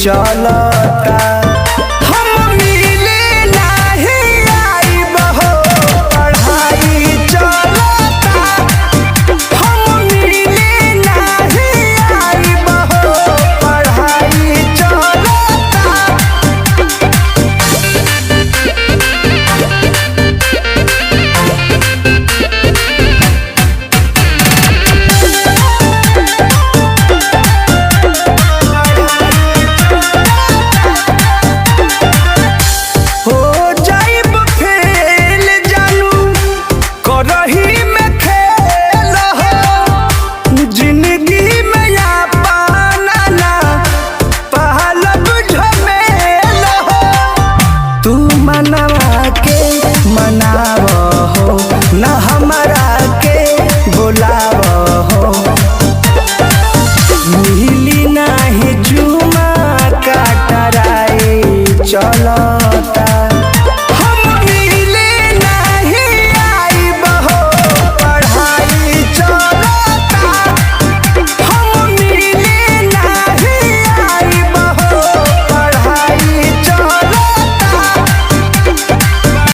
चलता। हम मिले नाही आइब हो, पढ़ाई चलता। हम मिले नाही आइब हो, पढ़ाई चलता। मनाव हो न हमरा के बुलाव हो, मिली नाही चुमा काटराई चलता।